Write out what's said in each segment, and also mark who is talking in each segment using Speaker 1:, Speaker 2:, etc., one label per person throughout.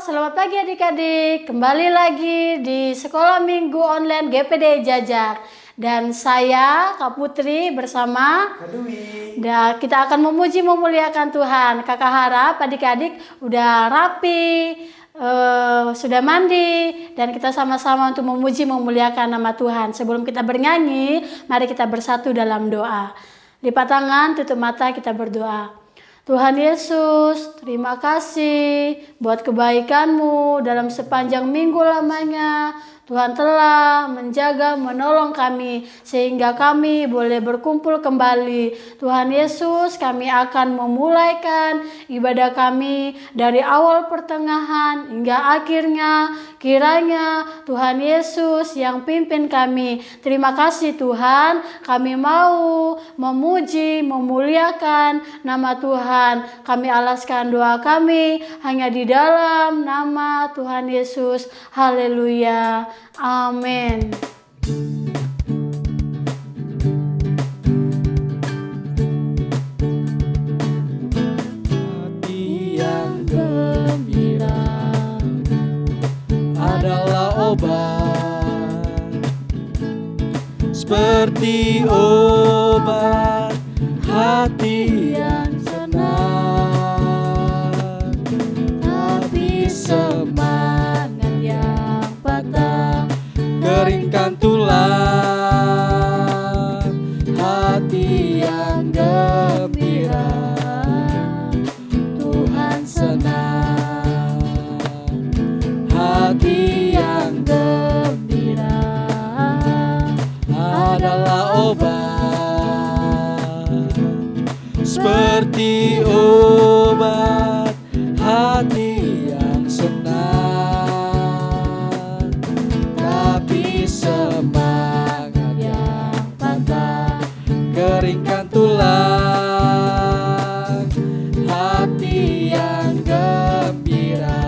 Speaker 1: Selamat pagi adik-adik. Kembali lagi di Sekolah Minggu Online GPD Jajak. Dan saya, Kak Putri, bersama
Speaker 2: Kak Dwi.
Speaker 1: Dan kita akan memuji memuliakan Tuhan. Kakak harap adik-adik udah rapi, sudah mandi, dan kita sama-sama untuk memuji memuliakan nama Tuhan. Sebelum kita bernyanyi, mari kita bersatu dalam doa. Lipat tangan, tutup mata, kita berdoa. Tuhan Yesus, terima kasih buat kebaikan-Mu dalam sepanjang minggu lamanya. Tuhan telah menjaga, menolong kami sehingga kami boleh berkumpul kembali. Tuhan Yesus, kami akan memulaikan ibadah kami dari awal pertengahan hingga akhirnya. Kiranya Tuhan Yesus yang pimpin kami. Terima kasih Tuhan, kami mau memuji, memuliakan nama Tuhan. Kami alaskan doa kami hanya di dalam nama Tuhan Yesus. Haleluya. Amin.
Speaker 2: Hati yang gembira adalah obat, seperti obat hati yang senang, tapi semangat yang patah keringkan tulang. Hati yang gembira Tuhan senang. Hati yang gembira adalah obat, seperti obat hati yang senang, tapi semangat yang patah keringkan tulang. Hati yang gembira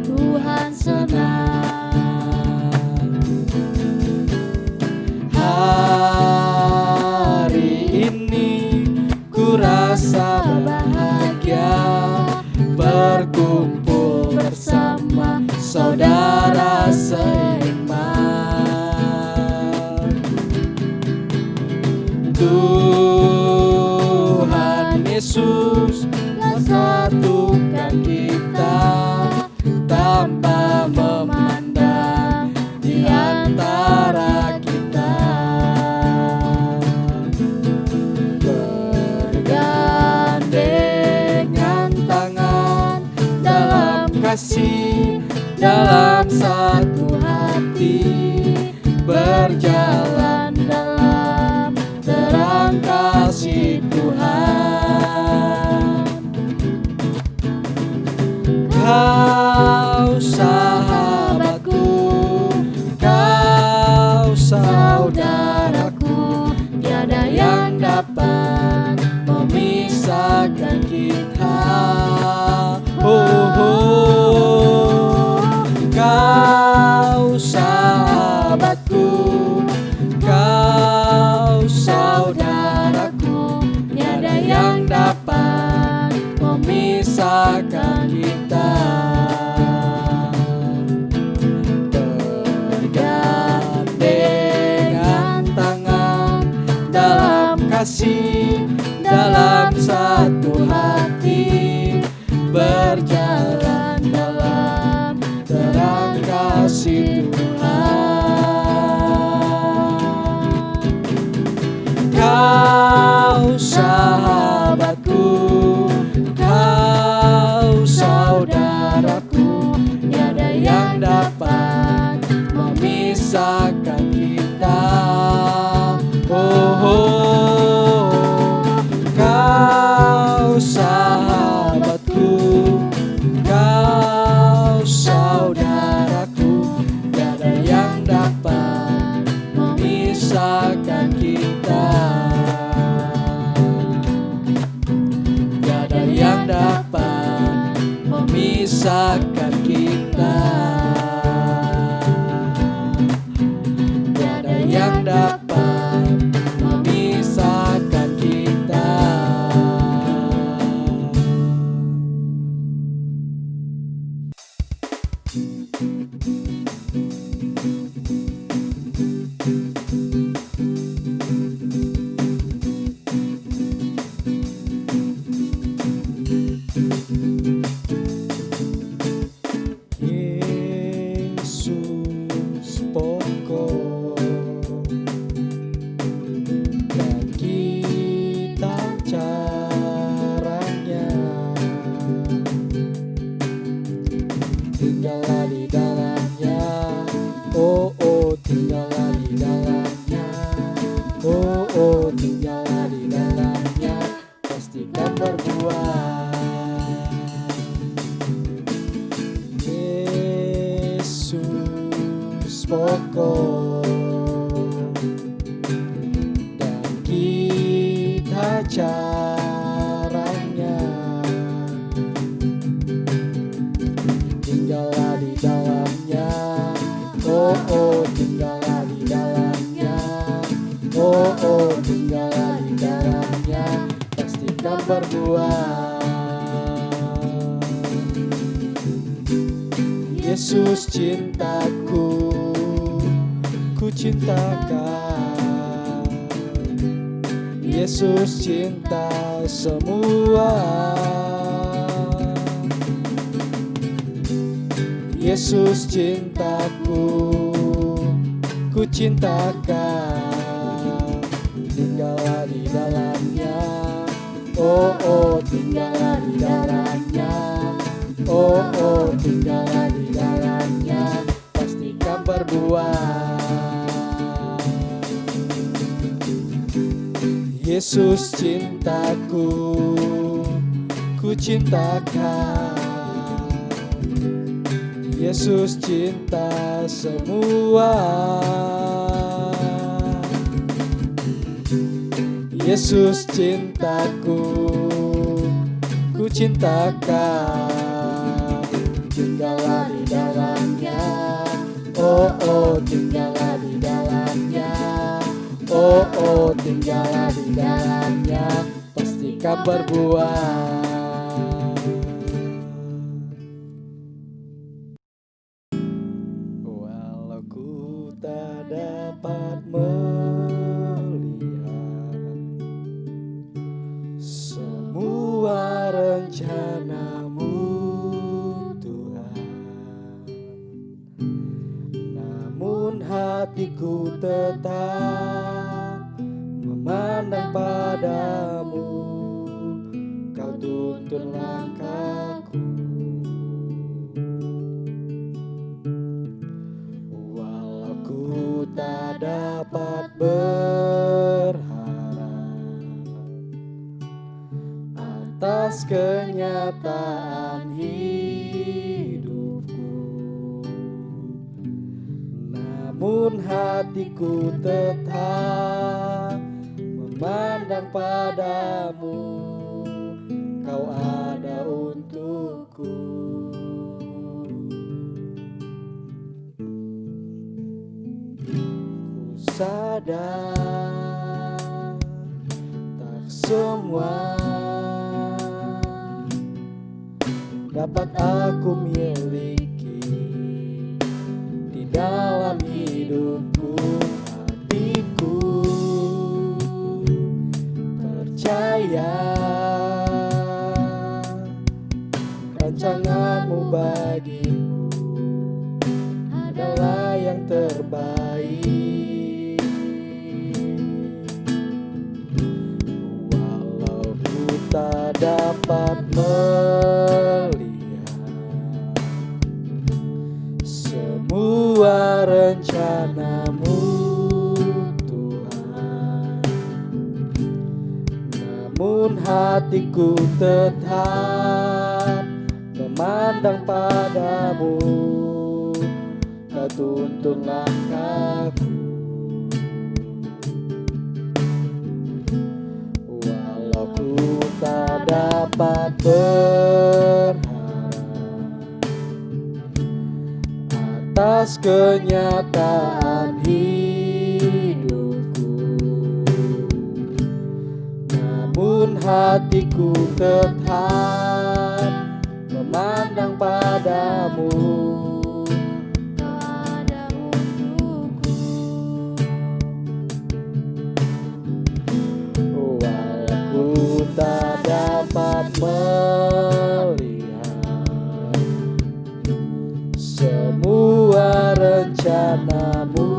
Speaker 2: Tuhan senang. Hari ini ku rasa bahagia berkumpul bersama saudara seiman. Tuhan Yesus satukan kita tanpa memandang di antara kita. Bergandengan tangan dalam kasih, dalam satu hati, berjalan dalam terang kasih Tuhan. Kau sahabatku, kau saudaraku, tiada yang dapat memisahkan kita. Kau sahabatku, kau saudaraku, tiada yang dapat memisahkan kita. Bergandengan tangan dalam kasih, dalam satu hati, berjalan dalam terang kasih Tuhan. Kau sahabatku, kau saudaraku, tiada yang dapat memisahkan kita. Kau sahabatku, kau saudaraku, tiada yang dapat memisahkan kita. Tiada yang dapat memisahkan kita. Tiada yang dapat memisahkan kita. pokok, dan kita caranya tinggallah di dalamnya. Oh oh, tinggallah di dalamnya. Oh oh, tinggallah di dalamnya. Pastikan berbuah. Yesus cintaku, ku cintakan. Yesus cinta semua. Yesus cintaku, ku cintakan. Tinggallah di dalamnya. Oh oh, tinggallah di dalamnya. Oh oh, tinggallah di dalamnya. Pastikan berbuah. Yesus cintaku, ku cintakan. Yesus cinta semua. Yesus cintaku, ku cintakan. Tinggallah di dalamnya. Oh oh, tinggallah di dalamnya. Oh oh, tinggallah di dalamnya. Pastikan berbuah. Walau ku tak dapat melihat semua rencanamu, Tuhan, namun hatiku tetap memandang padamu. Kau tuntun langkahku. Walau ku tak dapat berharap atas kenyataan hidupku, namun hatiku tetap memandang padamu. Kau ada untukku. Ku sadar tak semua dapat aku miliki di dalam hidupku. Hatiku percaya rancanganmu bagiku adalah yang terbaik. Walau ku tak dapat melihat semua rencanamu, Tuhan, namun hatiku tetap memandang padamu. Kau tuntun langkahku. Walau ku tak dapat berharap atas kenyataan hidupku, namun hatiku tetap memandang padamu. Kau ada untukku. Walau ku tak dapat melihat semua rencanamu,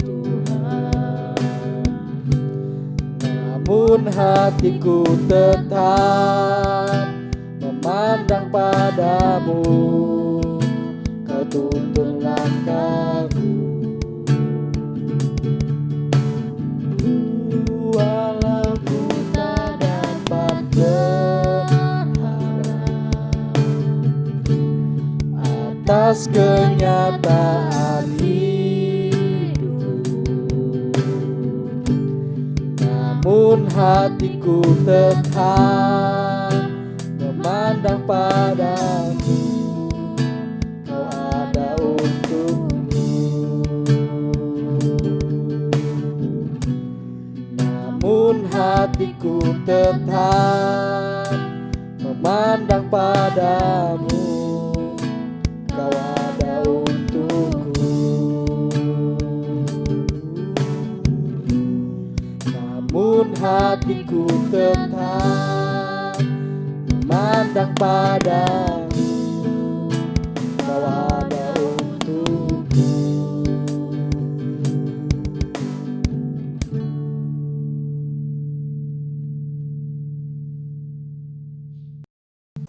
Speaker 2: Tuhan, namun hatiku tetap memandang padamu. Kau tuntun langkahku. Walau ku tak dapat berharap atas kenyataan hidup. Namun hatiku tetap memandang padamu, kau ada untukku. Namun hatiku tetap memandang padamu, kau ada untukku. Namun hatiku tetap memandang padamu, kau ada untukku.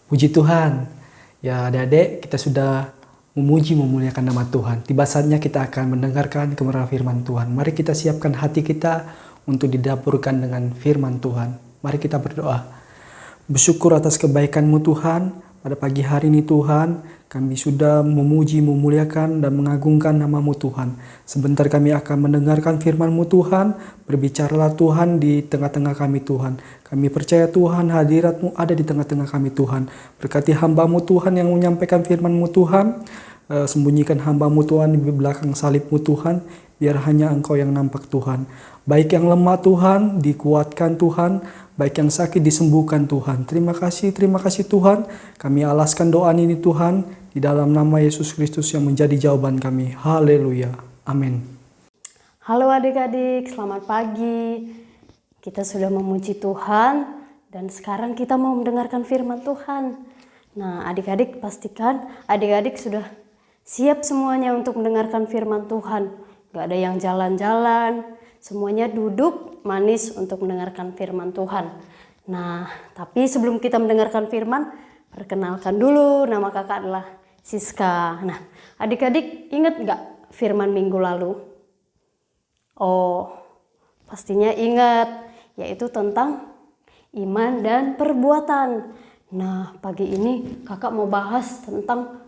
Speaker 3: Puji Tuhan. Ya adik-adik, kita sudah memuji memuliakan nama Tuhan. Tiba saatnya kita akan mendengarkan kebenaran firman Tuhan. Mari kita siapkan hati kita untuk didapurkan dengan firman Tuhan. Mari kita berdoa. Bersyukur atas kebaikan-Mu Tuhan. Pada pagi hari ini Tuhan, kami sudah memuji, memuliakan dan mengagungkan nama-Mu Tuhan. Sebentar kami akan mendengarkan firman-Mu Tuhan. Berbicaralah Tuhan di tengah-tengah kami Tuhan. Kami percaya Tuhan hadirat-Mu ada di tengah-tengah kami Tuhan. Berkati hamba-Mu Tuhan yang menyampaikan firman-Mu Tuhan. Sembunyikan hamba-Mu Tuhan di belakang salib-Mu Tuhan. Biar hanya Engkau yang nampak Tuhan. Baik yang lemah Tuhan, dikuatkan Tuhan. Baik yang sakit disembuhkan Tuhan. Terima kasih Tuhan. Kami alaskan doa ini Tuhan di dalam nama Yesus Kristus yang menjadi jawaban kami. Haleluya. Amin.
Speaker 1: Halo adik-adik, selamat pagi. Kita sudah memuji Tuhan dan sekarang kita mau mendengarkan firman Tuhan. Nah, adik-adik pastikan adik-adik sudah siap semuanya untuk mendengarkan firman Tuhan. Gak ada yang jalan-jalan, semuanya duduk manis untuk mendengarkan firman Tuhan. Nah, tapi sebelum kita mendengarkan firman, perkenalkan dulu, nama kakak adalah Siska. Nah, adik-adik ingat gak firman minggu lalu? Oh, pastinya ingat, yaitu tentang iman dan perbuatan. Nah, pagi ini kakak mau bahas tentang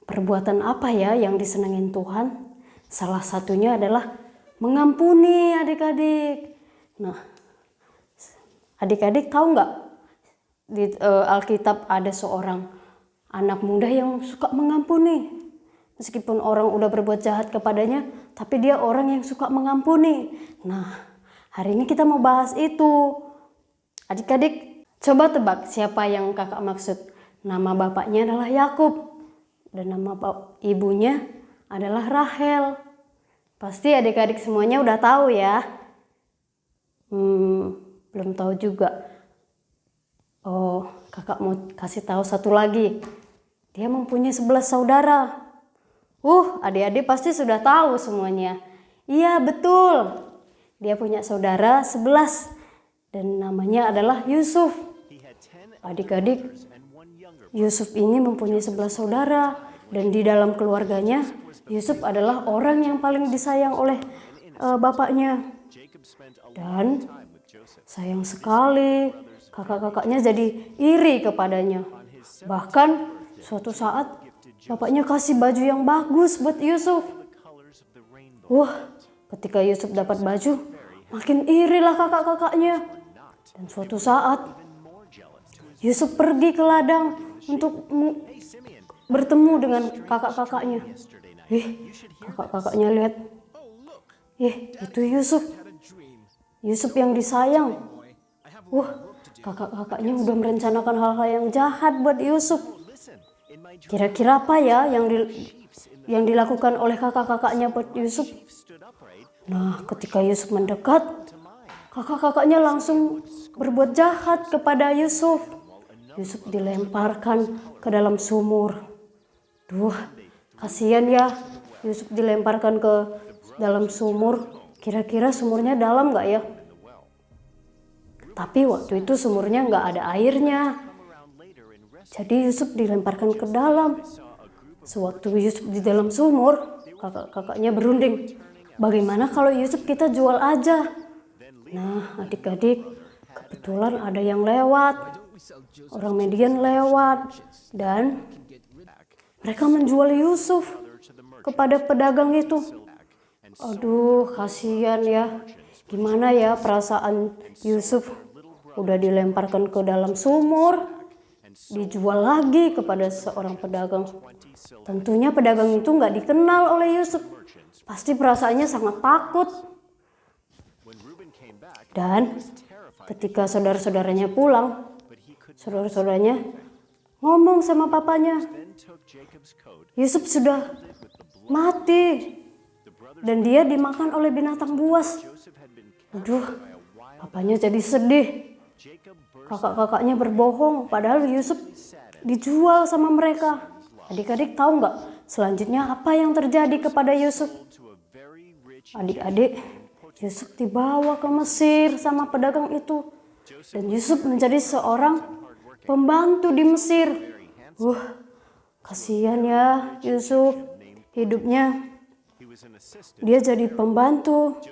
Speaker 1: perbuatan apa ya yang disenangin Tuhan. Salah satunya adalah mengampuni adik-adik. Nah, adik-adik tahu nggak di Alkitab ada seorang anak muda yang suka mengampuni. Meskipun orang udah berbuat jahat kepadanya, tapi dia orang yang suka mengampuni. Nah, hari ini kita mau bahas itu. Adik-adik, coba tebak siapa yang kakak maksud. Nama bapaknya adalah Yakub dan nama ibunya adalah Rahel. Pasti adik-adik semuanya udah tahu ya. Belum tahu juga. Oh, kakak mau kasih tahu satu lagi. Dia mempunyai 11 saudara. Adik-adik pasti sudah tahu semuanya. Iya, betul. Dia punya saudara 11 dan namanya adalah Yusuf. Adik-adik, Yusuf ini mempunyai 11 saudara dan di dalam keluarganya Yusuf adalah orang yang paling disayang oleh bapaknya. Dan sayang sekali kakak-kakaknya jadi iri kepadanya. Bahkan suatu saat bapaknya kasih baju yang bagus buat Yusuf. Ketika Yusuf dapat baju, makin irilah kakak-kakaknya. Dan suatu saat Yusuf pergi ke ladang untuk bertemu dengan kakak-kakaknya. Kakak-kakaknya lihat, itu Yusuf. Yusuf yang disayang. Kakak-kakaknya udah merencanakan hal-hal yang jahat buat Yusuf. Kira-kira apa ya yang dilakukan oleh kakak-kakaknya buat Yusuf? Nah, ketika Yusuf mendekat, kakak-kakaknya langsung berbuat jahat kepada Yusuf. Yusuf dilemparkan ke dalam sumur. Kasihan ya, Yusuf dilemparkan ke dalam sumur. Kira-kira sumurnya dalam gak ya? Tapi waktu itu sumurnya gak ada airnya. Jadi Yusuf dilemparkan ke dalam. Sewaktu Yusuf di dalam sumur, kakak-kakaknya berunding. Bagaimana kalau Yusuf kita jual aja? Nah, adik-adik, kebetulan ada yang lewat. Orang Midian lewat dan
Speaker 4: mereka menjual Yusuf kepada pedagang itu. Aduh, kasihan ya. Gimana ya perasaan Yusuf? Udah dilemparkan ke dalam sumur, dijual lagi kepada seorang pedagang. Tentunya pedagang itu nggak dikenal oleh Yusuf. Pasti perasaannya sangat takut. Dan ketika saudara-saudaranya pulang, saudara-saudaranya ngomong sama papanya, Yusuf sudah mati dan dia dimakan oleh binatang buas. Aduh, papanya jadi sedih. Kakak-kakaknya berbohong, padahal Yusuf dijual sama mereka. Adik-adik tahu nggak selanjutnya apa yang terjadi kepada Yusuf? Adik-adik, Yusuf dibawa ke Mesir sama pedagang itu. Dan Yusuf menjadi seorang pembantu di Mesir. Kasihan ya Yusuf, hidupnya dia jadi pembantu,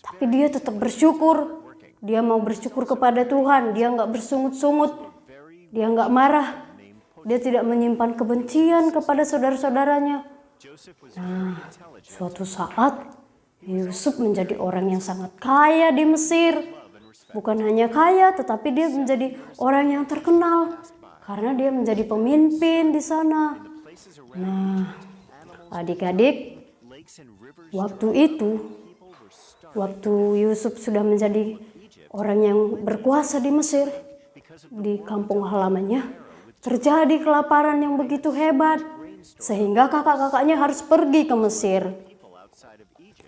Speaker 4: tapi dia tetap bersyukur. Dia mau bersyukur kepada Tuhan, dia nggak bersungut-sungut, dia nggak marah, dia tidak menyimpan kebencian kepada saudara-saudaranya. Nah, suatu saat Yusuf menjadi orang yang sangat kaya di Mesir. Bukan hanya kaya, tetapi dia menjadi orang yang terkenal karena dia menjadi pemimpin di sana. Nah, adik-adik, waktu itu, waktu Yusuf sudah menjadi orang yang berkuasa di Mesir, di kampung halamannya terjadi kelaparan yang begitu hebat, sehingga kakak-kakaknya harus pergi ke Mesir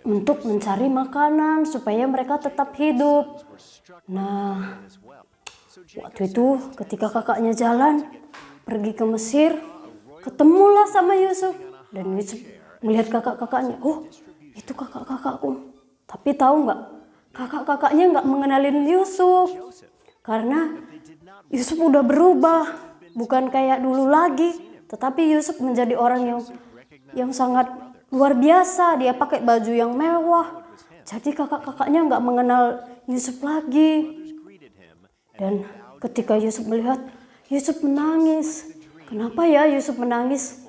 Speaker 4: untuk mencari makanan supaya mereka tetap hidup. Nah, waktu itu ketika kakaknya jalan pergi ke Mesir, ketemulah sama Yusuf. Dan Yusuf melihat kakak-kakaknya, oh itu kakak-kakakku. Tapi tahu nggak, kakak-kakaknya nggak mengenalin Yusuf. Karena Yusuf udah berubah, bukan kayak dulu lagi. Tetapi Yusuf menjadi orang yang sangat luar biasa. Dia pakai baju yang mewah. Jadi kakak-kakaknya nggak mengenal Yusuf lagi. Dan ketika Yusuf melihat, Yusuf menangis. Kenapa ya Yusuf menangis?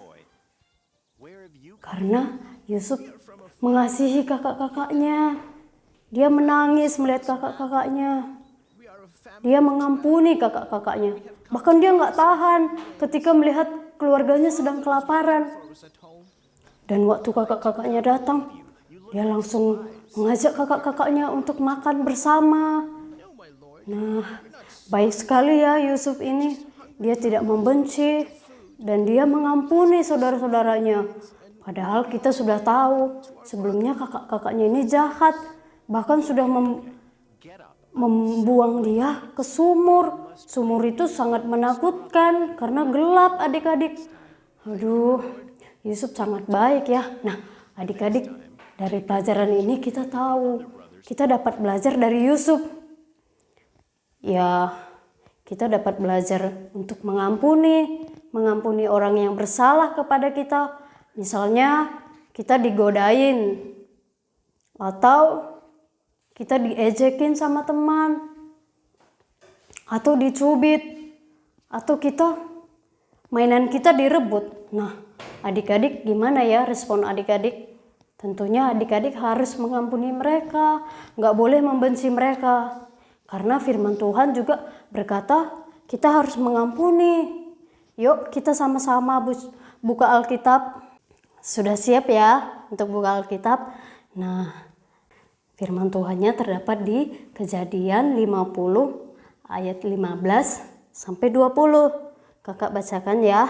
Speaker 4: Karena Yusuf mengasihi kakak-kakaknya. Dia menangis melihat kakak-kakaknya. Dia mengampuni kakak-kakaknya. Bahkan dia nggak tahan ketika melihat keluarganya sedang kelaparan. Dan waktu kakak-kakaknya datang, dia langsung mengajak kakak-kakaknya untuk makan bersama. Nah, baik sekali ya Yusuf ini. Dia tidak membenci dan dia mengampuni saudara-saudaranya. Padahal kita sudah tahu sebelumnya kakak-kakaknya ini jahat. Bahkan sudah membuang dia ke sumur. Sumur itu sangat menakutkan karena gelap adik-adik. Aduh, Yusuf sangat baik ya. Nah, adik-adik, dari pelajaran ini kita tahu, kita dapat belajar dari Yusuf. Ya, kita dapat belajar untuk mengampuni orang yang bersalah kepada kita. Misalnya kita digodain atau kita diejekin sama teman, atau dicubit, atau mainan kita direbut. Nah, adik-adik gimana ya respon adik-adik? Tentunya adik-adik harus mengampuni mereka, nggak boleh membenci mereka. Karena firman Tuhan juga berkata kita harus mengampuni. Yuk kita sama-sama buka Alkitab. Sudah siap ya untuk buka Alkitab? Nah, firman Tuhannya terdapat di Kejadian 50 ayat 15 sampai 20. Kakak bacakan ya.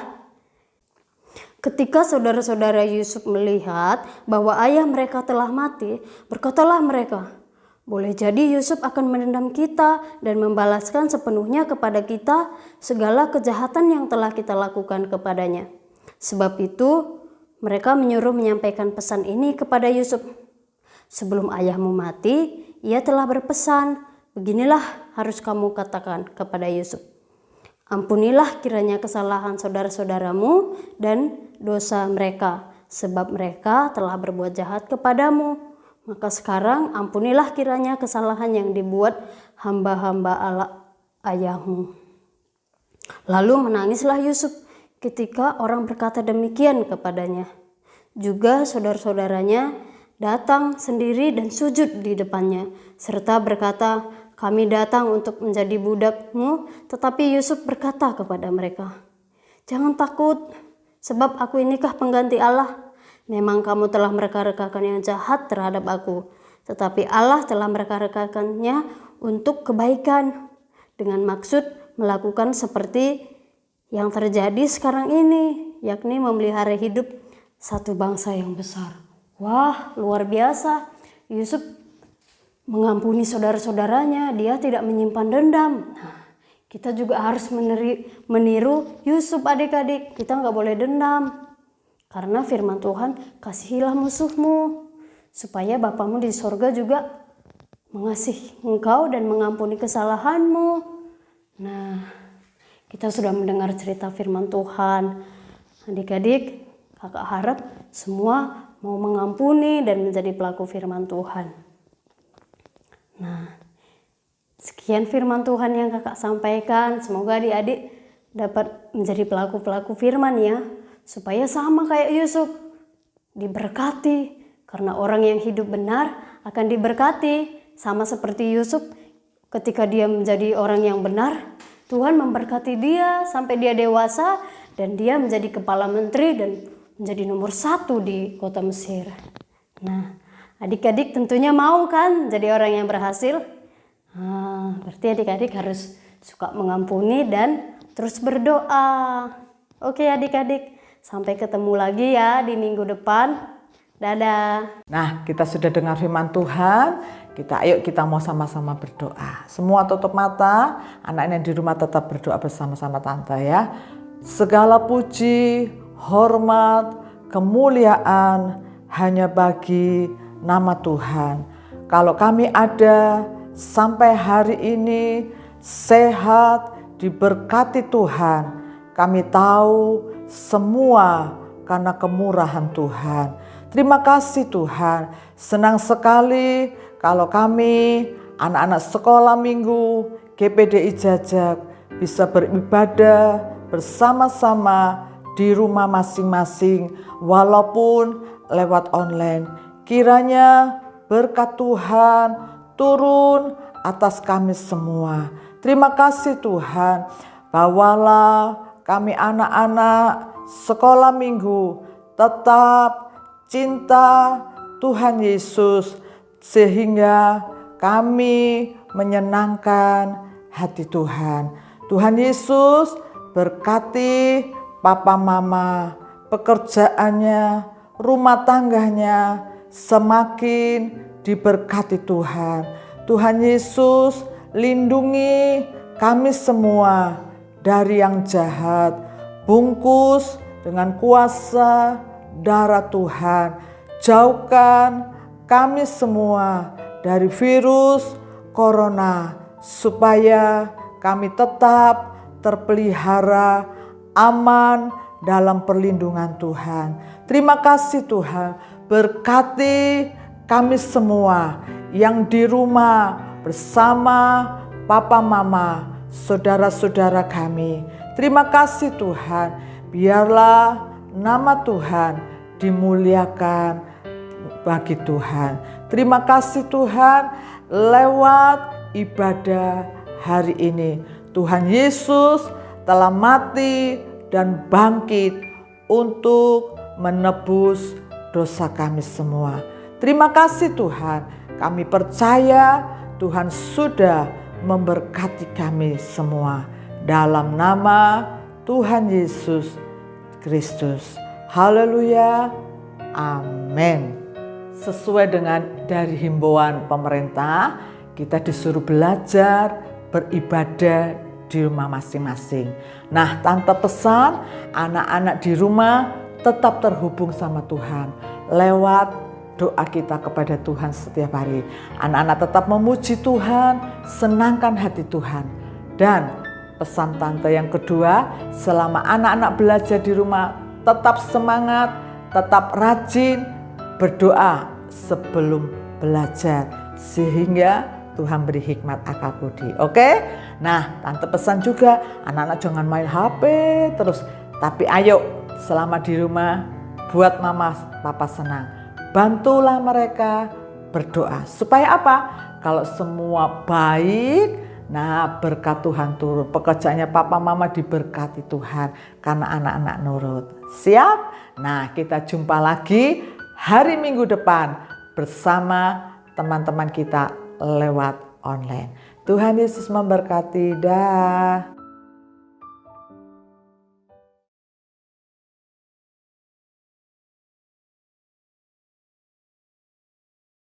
Speaker 4: Ketika saudara-saudara Yusuf melihat bahwa ayah mereka telah mati, berkatalah mereka, boleh jadi Yusuf akan menendam kita dan membalaskan sepenuhnya kepada kita segala kejahatan yang telah kita lakukan kepadanya. Sebab itu mereka menyuruh menyampaikan pesan ini kepada Yusuf. Sebelum ayahmu mati, ia telah berpesan, beginilah harus kamu katakan kepada Yusuf. Ampunilah kiranya kesalahan saudara-saudaramu dan dosa mereka, sebab mereka telah berbuat jahat kepadamu. Maka sekarang ampunilah kiranya kesalahan yang dibuat hamba-hamba Allah ayahmu. Lalu menangislah Yusuf ketika orang berkata demikian kepadanya. Juga saudara-saudaranya datang sendiri dan sujud di depannya, serta berkata, "Kami datang untuk menjadi budakmu." Tetapi Yusuf berkata kepada mereka, "Jangan takut, sebab aku inikah pengganti Allah. Memang kamu telah mereka-rekakan yang jahat terhadap aku, tetapi Allah telah mereka-rekakannya untuk kebaikan, dengan maksud melakukan seperti yang terjadi sekarang ini, yakni memelihara hidup satu bangsa yang besar." Wah, luar biasa. Yusuf mengampuni saudara-saudaranya, dia tidak menyimpan dendam. Nah, kita juga harus meniru Yusuf, adik-adik. Kita nggak boleh dendam. Karena firman Tuhan, kasihilah musuhmu, supaya Bapamu di sorga juga mengasihi engkau dan mengampuni kesalahanmu. Nah, kita sudah mendengar cerita firman Tuhan. Adik-adik, kakak harap semua mau mengampuni dan menjadi pelaku firman Tuhan. Nah, sekian firman Tuhan yang kakak sampaikan. Semoga adik-adik dapat menjadi pelaku-pelaku firman ya, supaya sama kayak Yusuf, diberkati. Karena orang yang hidup benar akan diberkati. Sama seperti Yusuf, ketika dia menjadi orang yang benar, Tuhan memberkati dia sampai dia dewasa dan dia menjadi kepala menteri dan menjadi nomor 1 di kota Mesir. Nah, adik-adik tentunya mau kan jadi orang yang berhasil? Nah, berarti adik-adik harus suka mengampuni dan terus berdoa. Oke adik-adik, sampai ketemu lagi ya di minggu depan. Dadah.
Speaker 5: Nah, kita sudah dengar firman Tuhan. Ayo kita mau sama-sama berdoa. Semua tutup mata, anak-anak di rumah tetap berdoa bersama-sama tante ya. Segala puji, hormat, kemuliaan hanya bagi nama Tuhan. Kalau kami ada sampai hari ini sehat, diberkati Tuhan, kami tahu semua karena kemurahan Tuhan. Terima kasih Tuhan, senang sekali kalau kami anak-anak sekolah minggu GPDI Jajak bisa beribadah bersama-sama di rumah masing-masing walaupun lewat online. Kiranya berkat Tuhan turun atas kami semua. Terima kasih Tuhan, bawalah kami anak-anak sekolah minggu tetap cinta Tuhan Yesus sehingga kami menyenangkan hati Tuhan. Tuhan Yesus berkati papa mama, pekerjaannya, rumah tangganya semakin diberkati Tuhan. Tuhan Yesus lindungi kami semua dari yang jahat. Bungkus dengan kuasa darah Tuhan. Jauhkan kami semua dari virus corona supaya kami tetap terpelihara aman dalam perlindungan Tuhan. Terima kasih Tuhan, berkati kami semua yang di rumah bersama papa mama, saudara-saudara kami. Terima kasih Tuhan, biarlah nama Tuhan dimuliakan bagi Tuhan. Terima kasih Tuhan, lewat ibadah hari ini Tuhan Yesus telah mati dan bangkit untuk menebus dosa kami semua. Terima kasih Tuhan, kami percaya Tuhan sudah memberkati kami semua. Dalam nama Tuhan Yesus Kristus. Haleluya. Amin. Sesuai dengan dari himbauan pemerintah, kita disuruh belajar beribadah di rumah masing-masing. Nah, tante pesan anak-anak di rumah tetap terhubung sama Tuhan lewat doa kita kepada Tuhan setiap hari. Anak-anak tetap memuji Tuhan, senangkan hati Tuhan. Dan pesan tante yang kedua, selama anak-anak belajar di rumah tetap semangat, tetap rajin berdoa sebelum belajar sehingga Tuhan beri hikmat akal budi. Oke? Nah, tante pesan juga anak-anak jangan main HP terus, Tapi ayo selama di rumah buat mama papa senang. Bantulah mereka berdoa. Supaya apa? Kalau semua baik, nah berkat Tuhan turun. Pekerjaannya papa mama diberkati Tuhan karena anak-anak nurut. Siap? Nah, kita jumpa lagi hari Minggu depan bersama teman-teman kita lewat online. Tuhan Yesus memberkati. Dah.